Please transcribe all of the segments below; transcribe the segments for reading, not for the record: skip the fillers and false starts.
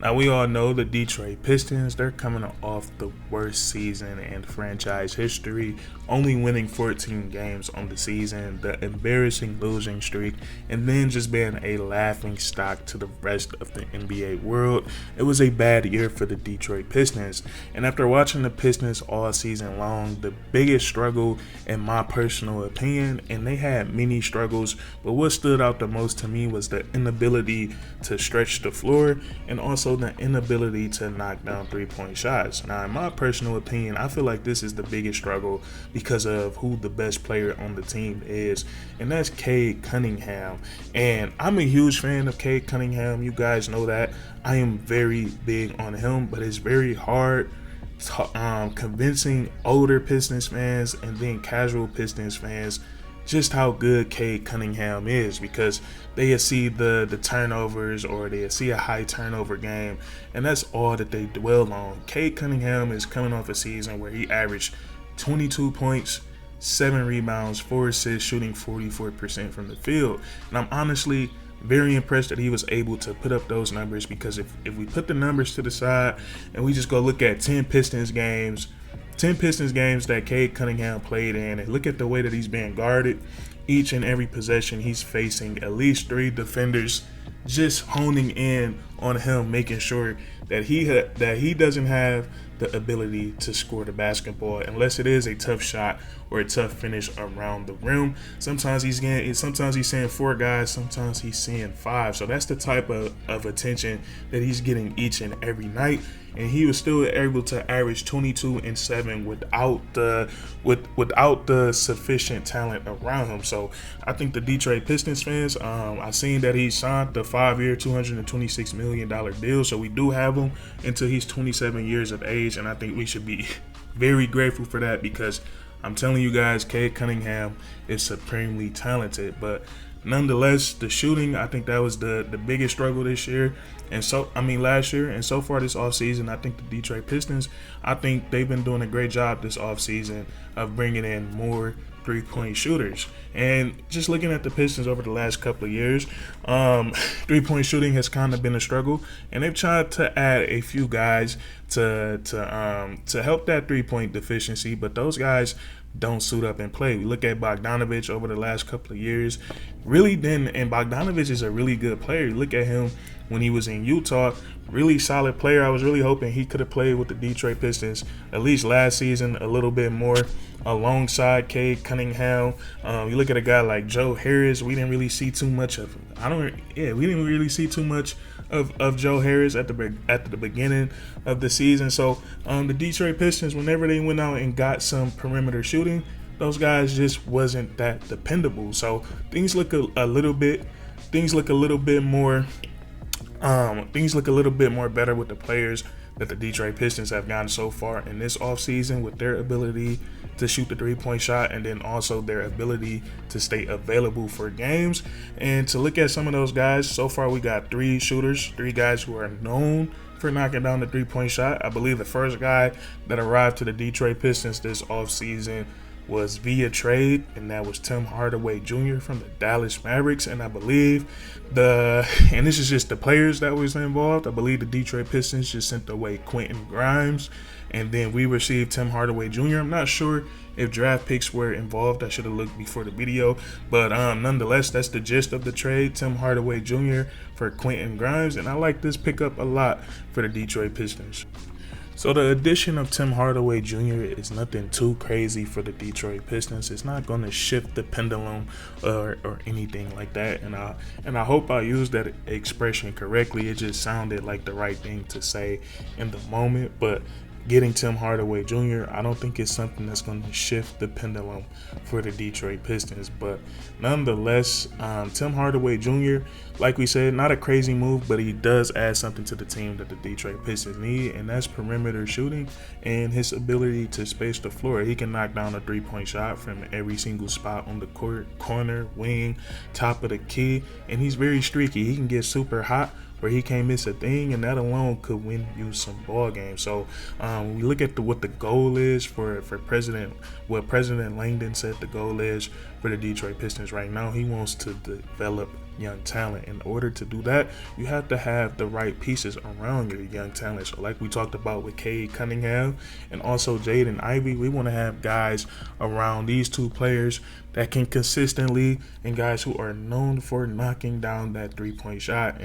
Now, we all know the Detroit Pistons, they're coming off the worst season in franchise history, only winning 14 games on the season, the embarrassing losing streak, and then just being a laughing stock to the rest of the NBA world. It was a bad year for the Detroit Pistons, and after watching the Pistons all season long, the biggest struggle, in my personal opinion, and they had many struggles, but what stood out the most to me was the inability to stretch the floor and also the inability to knock down three-point shots. Now, in my personal opinion, I feel like this is the biggest struggle because of who the best player on the team is, and that's Cade Cunningham. And I'm a huge fan of Cade Cunningham. You guys know that. I am very big on him, but it's very hard convincing older Pistons fans and then casual Pistons fans just how good Cade Cunningham is, because they see the turnovers, or they see a high turnover game, and that's all that they dwell on. Cade Cunningham is coming off a season where he averaged 22 points, 7 rebounds, 4 assists, shooting 44% from the field. And I'm honestly very impressed that he was able to put up those numbers, because if we put the numbers to the side and we just go look at 10 Pistons games that Cade Cunningham played in, and look at the way that he's being guarded, each and every possession he's facing at least 3 defenders just honing in on him, making sure that he doesn't have the ability to score the basketball unless it is a tough shot or a tough finish around the rim. Sometimes he's seeing 4 guys, sometimes he's seeing 5. So that's the type of attention that he's getting each and every night. And he was still able to average 22 and 7 without the sufficient talent around him. So I think the Detroit Pistons fans, I seen that he signed the 5-year, $226 million deal. So we do have him until he's 27 years of age, and I think we should be very grateful for that, because I'm telling you guys, Cade Cunningham is supremely talented. But nonetheless, the shooting, I think that was the biggest struggle this year. Last year, and so far this offseason, I think the Detroit Pistons, I think they've been doing a great job this offseason of bringing in more three-point shooters. And just looking at the Pistons over the last couple of years, three-point shooting has kind of been a struggle, and they've tried to add a few guys to help that three-point deficiency, but those guys don't suit up and play. We look at Bogdanovich over the last couple of years, and Bogdanovich is a really good player. You look at him when he was in Utah, really solid player. I was really hoping he could have played with the Detroit Pistons at least last season a little bit more alongside Cade Cunningham. You look at a guy like Joe Harris, we didn't really see too much of Joe Harris at the beginning of the season. So the Detroit Pistons, whenever they went out and got some perimeter shooting, those guys just wasn't that dependable. So things look a little bit more better with the players that the Detroit Pistons have gotten so far in this offseason, with their ability to shoot the three-point shot, and then also their ability to stay available for games. And to look at some of those guys, so far we got 3 guys who are known for knocking down the three-point shot. I believe the first guy that arrived to the Detroit Pistons this offseason was via trade, and that was Tim Hardaway Jr. from the Dallas Mavericks. And I believe and this is just the players that was involved, I believe the Detroit Pistons just sent away Quentin Grimes, and then we received Tim Hardaway Jr. I'm not sure if draft picks were involved. I should have looked before the video, but nonetheless, that's the gist of the trade: Tim Hardaway Jr. for Quentin Grimes, and I like this pickup a lot for the Detroit Pistons. So the addition of Tim Hardaway Jr. is nothing too crazy for the Detroit Pistons. It's not going to shift the pendulum or anything like that. And I hope I used that expression correctly. It just sounded like the right thing to say in the moment. But getting Tim Hardaway Jr., I don't think it's something that's going to shift the pendulum for the Detroit Pistons. But nonetheless, Tim Hardaway Jr., like we said, not a crazy move, but he does add something to the team that the Detroit Pistons need, and that's perimeter shooting and his ability to space the floor. He can knock down a three-point shot from every single spot on the court, corner, wing, top of the key, and he's very streaky. He can get super hot where he can't miss a thing, and that alone could win you some ball games. So when we look at what the goal is for what President Langdon said the goal is for the Detroit Pistons right now, he wants to develop young talent. In order to do that, you have to have the right pieces around your young talent. So like we talked about with Cade Cunningham and also Jaden Ivey, we want to have guys around these two players that can consistently, and guys who are known for knocking down that three-point shot.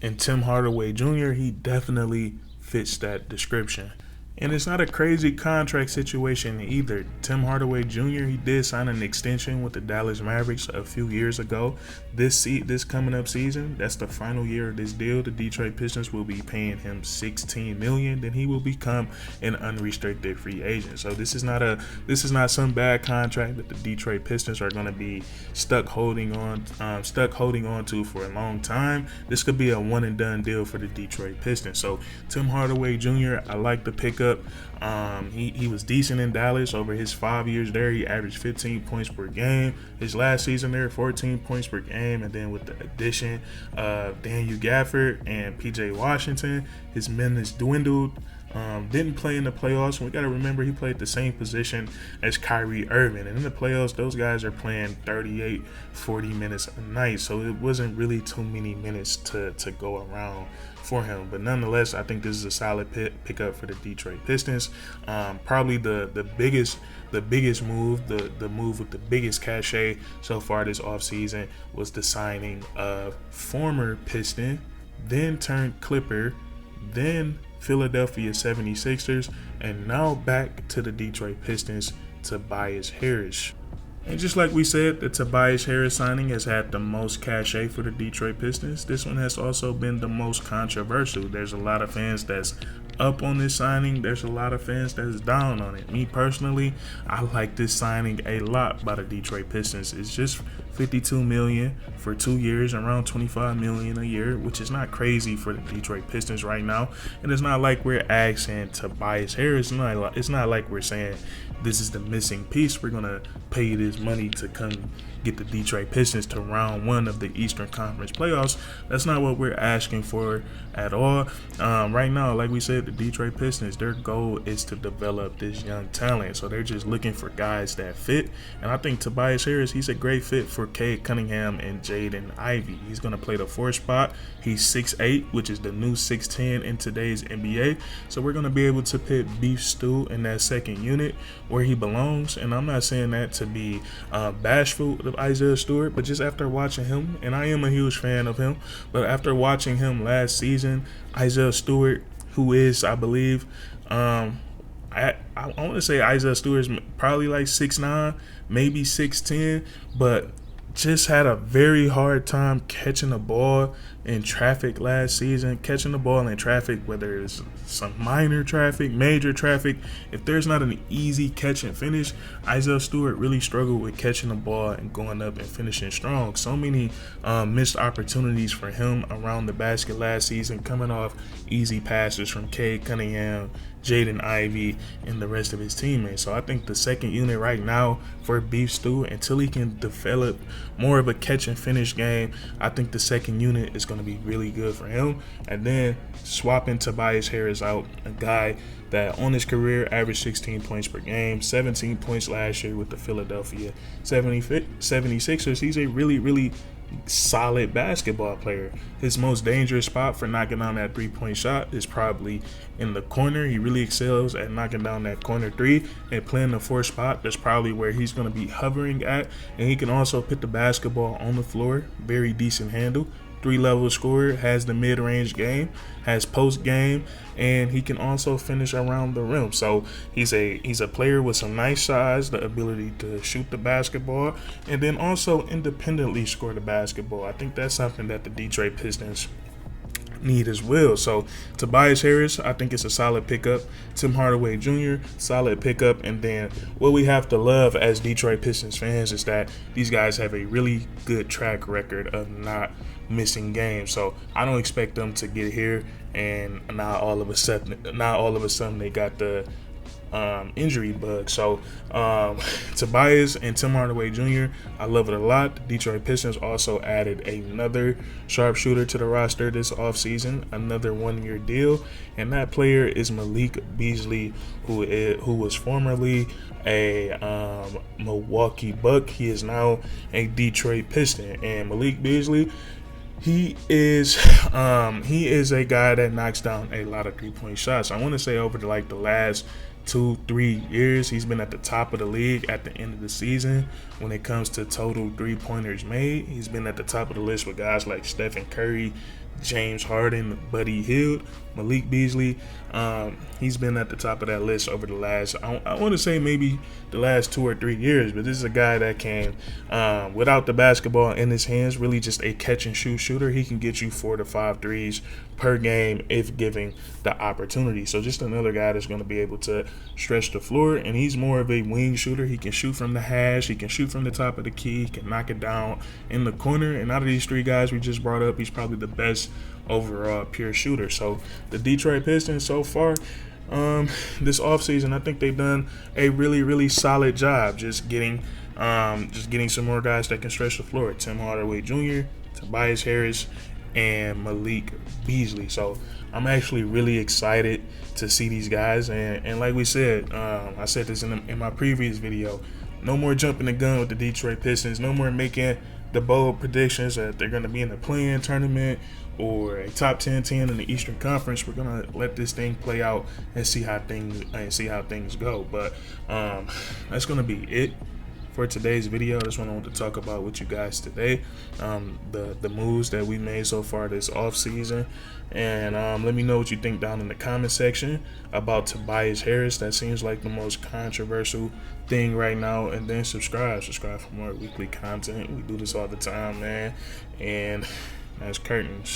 And Tim Hardaway Jr., he definitely fits that description. And it's not a crazy contract situation either. Tim Hardaway Jr., he did sign an extension with the Dallas Mavericks a few years ago. This coming up season, that's the final year of this deal. The Detroit Pistons will be paying him $16 million. Then he will become an unrestricted free agent. So this is not some bad contract that the Detroit Pistons are going to be stuck holding on to for a long time. This could be a one and done deal for the Detroit Pistons. So Tim Hardaway Jr., I like the pickup. He was decent in Dallas over his 5 years there. He averaged 15 points per game. His last season there, 14 points per game. And then with the addition of Daniel Gafford and PJ Washington, his minutes dwindled. Didn't play in the playoffs. We got to remember he played the same position as Kyrie Irving. And in the playoffs, those guys are playing 38, 40 minutes a night. So it wasn't really too many minutes to go around for him. But nonetheless, I think this is a solid pickup for the Detroit Pistons. Probably the biggest move, the move with the biggest cachet so far this offseason was the signing of former Piston, then turned Clipper, then Philadelphia 76ers, and now back to the Detroit Pistons, Tobias Harris. And just like we said, the Tobias Harris signing has had the most cachet for the Detroit Pistons. This one has also been the most controversial. There's a lot of fans that's up on this signing. There's a lot of fans that's down on it. Me personally, I like this signing a lot by the Detroit Pistons. It's just $52 million for 2 years, around $25 million a year, which is not crazy for the Detroit Pistons right now. And it's not like we're asking Tobias Harris. It's not like we're saying this is the missing piece. We're gonna pay you this money to come get the Detroit Pistons to round one of the Eastern Conference playoffs. That's not what we're asking for at all. Right now, like we said, the Detroit Pistons, their goal is to develop this young talent. So they're just looking for guys that fit. And I think Tobias Harris, he's a great fit for Cade Cunningham and Jaden Ivey. He's going to play the 4th spot. He's 6'8", which is the new 6'10" in today's NBA. So we're going to be able to put Beef Stew in that second unit where he belongs. And I'm not saying that to be bashful of Isaiah Stewart, but just after watching him, and I am a huge fan of him, but after watching him last season, Isaiah Stewart, who is, I believe, I want to say Isaiah Stewart is probably like 6'9", maybe 6'10", but just had a very hard time catching the ball in traffic last season. Catching the ball in traffic, whether it's some minor traffic, major traffic, if there's not an easy catch and finish, Isaiah Stewart really struggled with catching the ball and going up and finishing strong. So many missed opportunities for him around the basket last season, coming off easy passes from Cade Cunningham, Jaden Ivey, and the rest of his teammates. So I think the second unit right now for Beef Stew, until he can develop more of a catch and finish game, I think the second unit is going to be really good for him. And then swapping Tobias Harris out, a guy that on his career averaged 16 points per game, 17 points last year with the Philadelphia 76ers. He's a really, really solid basketball player. His most dangerous spot for knocking down that three-point shot is probably in the corner. He really excels at knocking down that corner three, and playing the 4th spot, that's probably where he's going to be hovering at. And he can also put the basketball on the floor. Very decent handle. 3-level scorer, has the mid-range game, has post game, and he can also finish around the rim. So he's a player with some nice size, the ability to shoot the basketball, and then also independently score the basketball. I think that's something that the Detroit Pistons need as well. So Tobias Harris, I think it's a solid pickup. Tim Hardaway Jr., solid pickup. And then what we have to love as Detroit Pistons fans is that these guys have a really good track record of not missing games. So I don't expect them to get here and not all of a sudden they got the injury bug. So Tobias and Tim Hardaway Jr., I love it a lot. The Detroit Pistons also added another sharpshooter to the roster this offseason, another 1-year deal, and that player is Malik Beasley, who was formerly a Milwaukee Buck. He is now a Detroit Piston, and Malik Beasley, he is a guy that knocks down a lot of 3-point shots. I want to say over the last 2-3 years, he's been at the top of the league at the end of the season when it comes to total 3-pointers made. He's been at the top of the list with guys like Stephen Curry, James Harden, Buddy Hield. Malik Beasley, he's been at the top of that list over the last, I want to say maybe the last 2 or 3 years, but this is a guy that can, without the basketball in his hands, really just a catch and shoot shooter. He can get you 4 to 5 threes per game if given the opportunity. So just another guy that's going to be able to stretch the floor, and he's more of a wing shooter. He can shoot from the hash, he can shoot from the top of the key, he can knock it down in the corner, and out of these 3 guys we just brought up, he's probably the best overall pure shooter. So the Detroit Pistons so far this offseason, I think they've done a really solid job just getting some more guys that can stretch the floor. Tim Hardaway Jr., Tobias Harris, and Malik Beasley. So I'm actually really excited to see these guys, and like we said, I said this in my previous video, no more jumping the gun with the Detroit Pistons, no more making the bold predictions that they're going to be in the play-in tournament or a top 10 team in the Eastern Conference. We're going to let this thing play out and see how things go. But that's going to be it for today's video. That's what I want to talk about with you guys today. The moves that we made so far this offseason. And let me know what you think down in the comment section about Tobias Harris. That seems like the most controversial thing right now. And then subscribe for more weekly content. We do this all the time, man. And that's curtains.